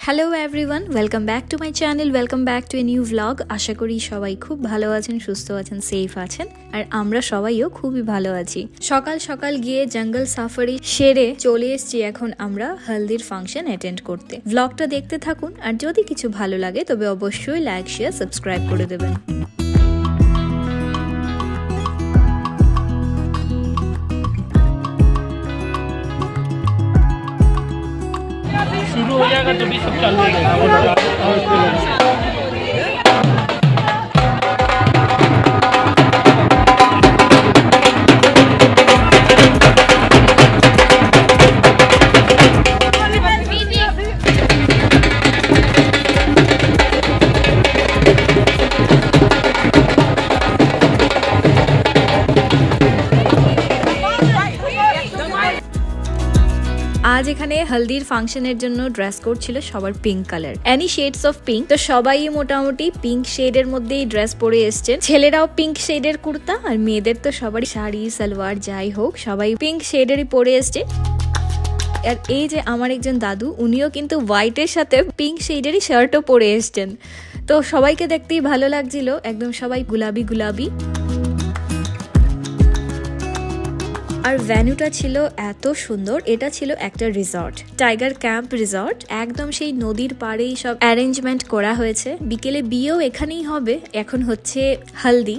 Hello everyone, welcome back to my channel, welcome back to a new vlog. আশা করি সবাই খুব ভালো আছেন, সুস্থ আছেন, সেফ আছেন, আর আমরা সবাইও খুবই ভালো আছি। সকাল সকাল গিয়ে জঙ্গল সাফারি সেরে চলে এসেছি এখন আমরা হলদির ফাংশন অ্যাটেন্ড করতে। ভ্লগটা দেখতে থাকুন, আর যদি কিছু ভালো লাগে তবে অবশ্যই লাইক, শেয়ার, সাবস্ক্রাইব করে দেবেন। शुरू हो जाएगा तभी सब चालू हो जाएगा। আজ এখানে হলদির ফাংশনের জন্য ড্রেস কোড ছিল সবার pink colour, any shades of pink. তো সবাই মোটামুটি পিঙ্ক শেডের মধ্যেই ড্রেস পরে এসছেন। ছেলেরাও পিঙ্ক শেডের কুর্তা, আর মেয়েদের তো সবারই শাড়ি, সালোয়ার যাই হোক সবাই পিঙ্ক শেডেরই পরে এসছে। আর এই যে আমার একজন দাদু, উনিও কিন্তু হোয়াইটের সাথে পিঙ্ক শেডেরই শার্টও পরে এসছেন। তো সবাইকে দেখতেই ভালো লাগছিল, একদম সবাই গুলাবি গুলাবি। আর ভ্যানুটা ছিল এত সুন্দর, এটা ছিল একটা রিসর্ট, টাইগার ক্যাম্প রিসর্ট, একদম সেই নদীর পাড়েই সব অ্যারেঞ্জমেন্ট করা হয়েছে। বিকেলে বিয়েও এখানেই হবে। এখন হচ্ছে হলদি,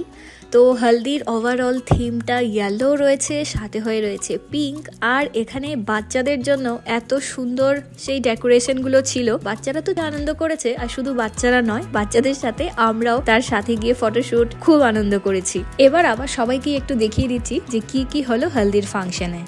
তো হলদির ওভারঅল থিমটা ইয়েলো রয়েছে, সাথে হয়ে রয়েছে পিঙ্ক। আর এখানে বাচ্চাদের জন্য এত সুন্দর সেই ডেকোরেশনগুলো ছিল, বাচ্চারা তো আনন্দ করেছে। আর শুধু বাচ্চারা নয়, বাচ্চাদের সাথে আমরাও তার সাথে গিয়ে ফটোশুট খুব আনন্দ করেছি। এবার আবার সবাইকে একটু দেখিয়ে দিচ্ছি যে কি কি হলো হলদির ফাংশনে।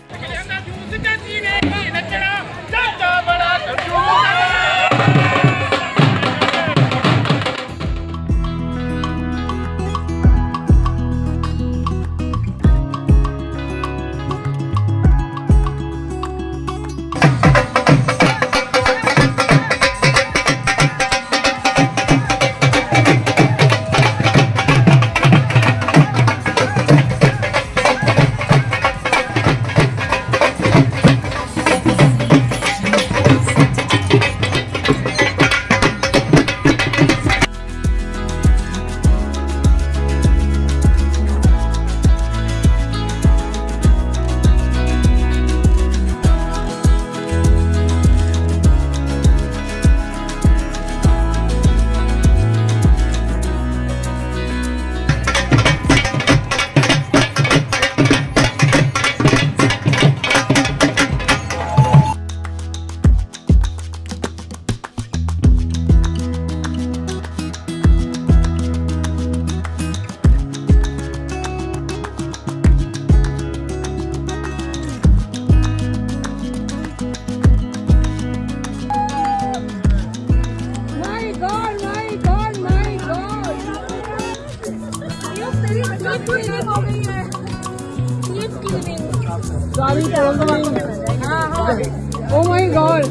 Oh my God!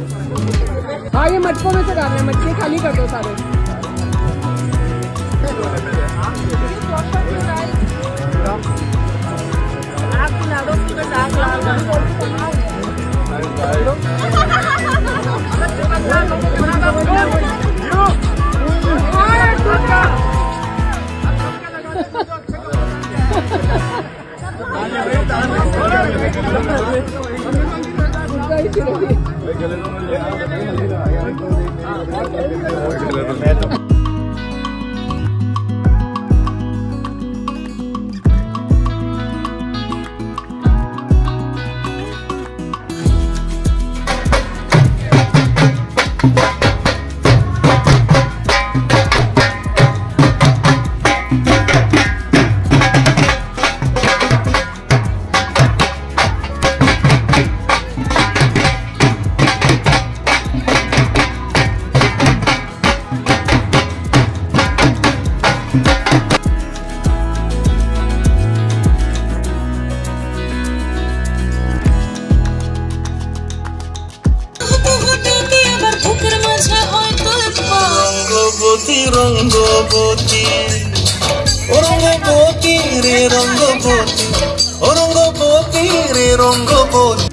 हाँ, ये मटकों में से डालना है, मटके खाली कर दो सारे। রঙ্গবতী রঙ্গবতী রে রঙ্গবতী রঙ্গবতী রে রঙ্গবতী।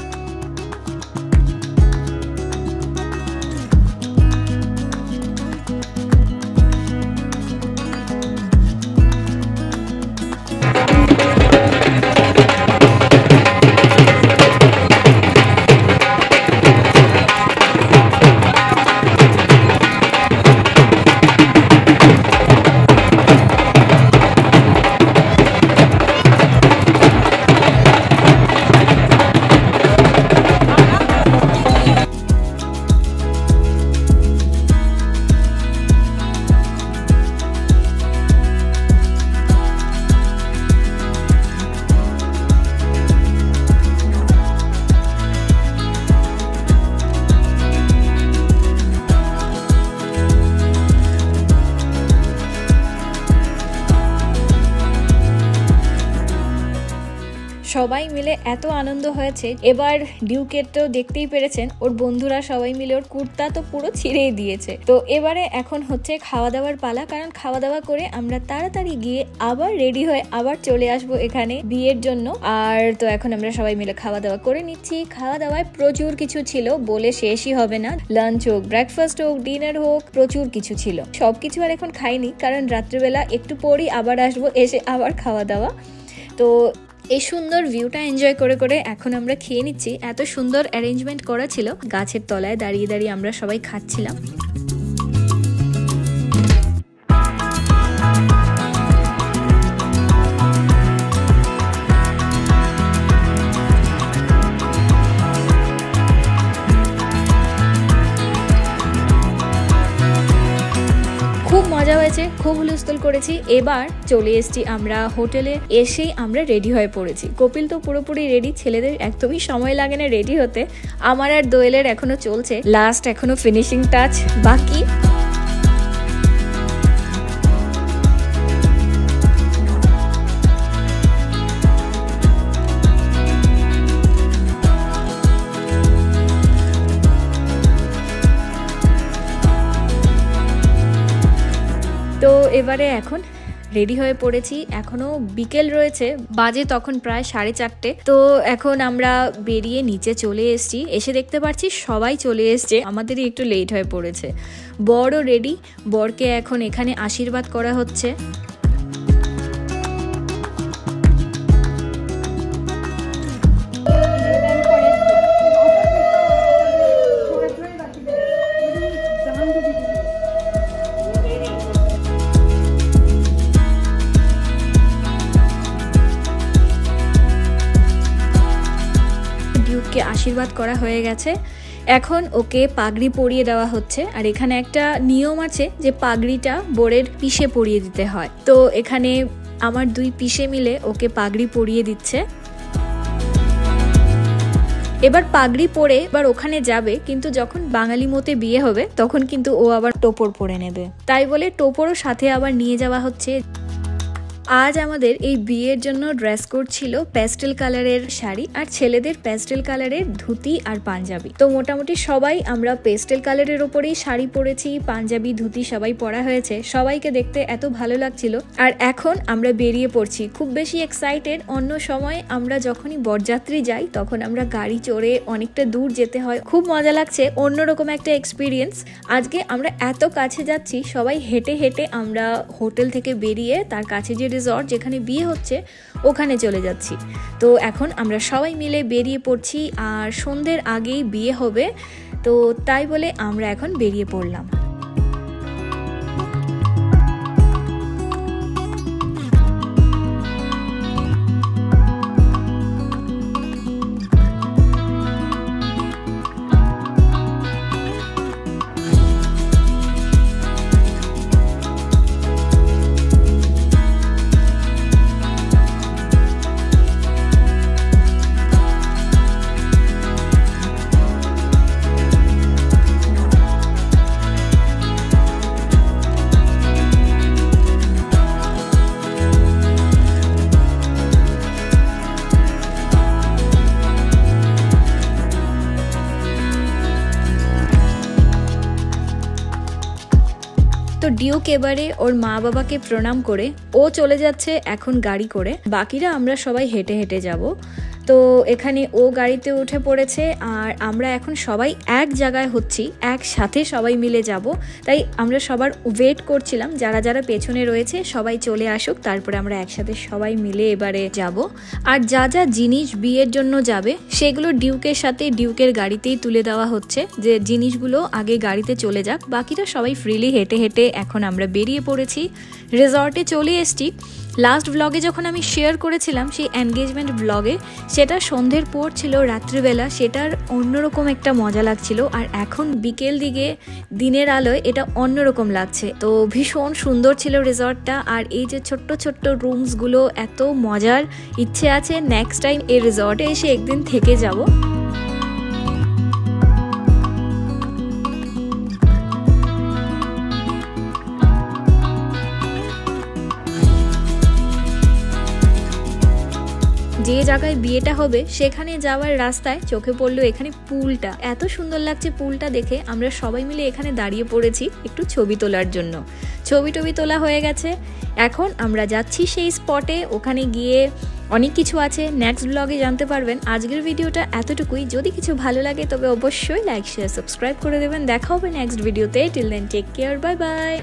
সবাই মিলে এত আনন্দ হয়েছে। এবার ডিউকের তো দেখতেই পেরেছেন, ওর বন্ধুরা সবাই মিলে ওর কুর্তা তো পুরো ছিঁড়েই দিয়েছে। তো এবারে এখন হচ্ছে খাওয়া দাওয়ার পালা, কারণ খাওয়া দাওয়া করে আমরা তাড়াতাড়ি গিয়ে আবার রেডি হয়ে আবার চলে আসবো এখানে বিয়ের জন্য। আর তো এখন আমরা সবাই মিলে খাওয়া দাওয়া করে নিচ্ছি। খাওয়া দাওয়ায় প্রচুর কিছু ছিল, বলে শেষই হবে না। লাঞ্চ হোক, ব্রেকফাস্ট হোক, ডিনার হোক, প্রচুর কিছু ছিল। সবকিছু আর এখন খাইনি, কারণ রাত্রিবেলা একটু পরই আবার আসবো, এসে আবার খাওয়া দাওয়া। তো এই সুন্দর ভিউটা এনজয় করে করে এখন আমরা খেয়ে নিচ্ছি। এত সুন্দর অ্যারেঞ্জমেন্ট করা ছিল, গাছের তলায় দাঁড়িয়ে দাঁড়িয়ে আমরা সবাই খাচ্ছিলাম। খুব মজা হয়েছে, খুব হুলস্থুল করেছি। এবার চলে এসেছি আমরা হোটেলে, এসেই আমরা রেডি হয়ে পড়েছি। কপিল তো পুরোপুরি রেডি, ছেলেদের একদমই সময় লাগে না রেডি হতে। আমার আর দোয়েলের এখনো চলছে, লাস্ট এখনো ফিনিশিং টাচ বাকি। তো এবারে এখন রেডি হয়ে পড়েছি, এখনো বিকেল রয়েছে, বাজে তখন প্রায় 4:30। তো এখন আমরা বেরিয়ে নিচে চলে এসেছি। এসে দেখতে পাচ্ছি সবাই চলে এসছে, আমাদেরই একটু লেট হয়ে পড়েছে। বরও রেডি, বরকে এখন এখানে আশীর্বাদ করা হচ্ছে। আশীর্বাদ করা হয়ে গেছে, এখন ওকে পাগড়ি পরিয়ে দেওয়া হচ্ছে। আর এখানে একটা নিয়ম আছে যে পাগড়িটা বরের পিঠে পরিয়ে দিতে হয়। তো এখানে আমার 2 পিঠে মিলে ওকে পাগড়ি পরিয়ে দিচ্ছে। এবার পাগড়ি পরে এবার ওখানে যাবে, কিন্তু যখন বাঙালি মতে বিয়ে হবে তখন কিন্তু ও আবার টোপর পরে নেবে, তাই বলে টোপরও সাথে আবার নিয়ে যাওয়া হচ্ছে। আজ আমাদের এই বিয়ের জন্য ড্রেস কোড ছিল প্যাস্টেল কালারের শাড়ি, আর ছেলেদের প্যাস্টেল কালারের ধুতি আর পাঞ্জাবি। তো মোটামুটি সবাই আমরা পেস্টেল কালারের ওপরেই শাড়ি পরেছি, পাঞ্জাবি ধুতি সবাই পরা হয়েছে। সবাইকে দেখতে এত ভালো লাগছিল। আর এখন আমরা বেরিয়ে পড়ছি, খুব বেশি এক্সাইটেড। অন্য সময় আমরা যখনই বরযাত্রী যাই তখন আমরা গাড়ি চড়ে অনেকটা দূর যেতে হয়, খুব মজা লাগছে, অন্যরকম একটা এক্সপিরিয়েন্স। আজকে আমরা এত কাছে যাচ্ছি, সবাই হেঁটে হেঁটে আমরা হোটেল থেকে বেরিয়ে তার কাছে যে রিসর্ট যেখানে বিয়ে হচ্ছে ওখানে চলে যাচ্ছি। তো এখন আমরা সবাই মিলে বেরিয়ে পড়ছি, আর সন্ধ্যের আগেই বিয়ে হবে, তো তাই বলে আমরা এখন বেরিয়ে পড়লাম। তো ডিউক এবারে ওর মা বাবাকে প্রণাম করে ও চলে যাচ্ছে এখন গাড়ি করে, বাকিরা আমরা সবাই হেঁটে হেঁটে যাব। তো এখানে ও গাড়িতে উঠে পড়েছে, আর আমরা এখন সবাই এক জায়গায় হচ্ছি, একসাথে সবাই মিলে যাব। তাই আমরা সবার ওয়েট করছিলাম, যারা যারা পেছনে রয়েছে সবাই চলে আসুক, তারপরে আমরা একসাথে সবাই মিলে এবারে যাব। আর যা যা জিনিস বিয়ের জন্য যাবে সেগুলো ডিউকের সাথে ডিউকের গাড়িতেই তুলে দেওয়া হচ্ছে, যে জিনিসগুলো আগে গাড়িতে চলে যাক, বাকিটা সবাই ফ্রিলি হেঁটে হেঁটে এখন আমরা বেরিয়ে পড়েছি। রিসর্টে চলে এসছি। লাস্ট ব্লগে যখন আমি শেয়ার করেছিলাম সেই এনগেজমেন্ট ব্লগে, সেটা সন্ধ্যের পর ছিল, রাত্রিবেলা, সেটার অন্যরকম একটা মজা লাগছিল। আর এখন বিকেল দিকে দিনের আলোয় এটা অন্যরকম লাগছে। তো ভীষণ সুন্দর ছিল রিসর্টটা। আর এই যে ছোট্ট ছোট্ট রুমসগুলো এত মজার, ইচ্ছে আছে নেক্সট টাইম এই রিসর্টে এসে একদিন থেকে যাব। যে জায়গায় বিয়েটা হবে সেখানে যাওয়ার রাস্তায় চোখে পড়লো এখানে পুলটা। এত সুন্দর লাগছে পুলটা দেখে, আমরা সবাই মিলে এখানে দাঁড়িয়ে পড়েছি একটু ছবি তোলার জন্য। ছবি টবি তোলা হয়ে গেছে, এখন আমরা যাচ্ছি সেই স্পটে। ওখানে গিয়ে অনেক কিছু আছে, নেক্সট ব্লগে জানতে পারবেন। আজকের ভিডিওটা এতটুকুই। যদি কিছু ভালো লাগে তবে অবশ্যই লাইক শেয়ার সাবস্ক্রাইব করে দেবেন। দেখা হবে নেক্সট ভিডিওতে। Till then take care, bye by.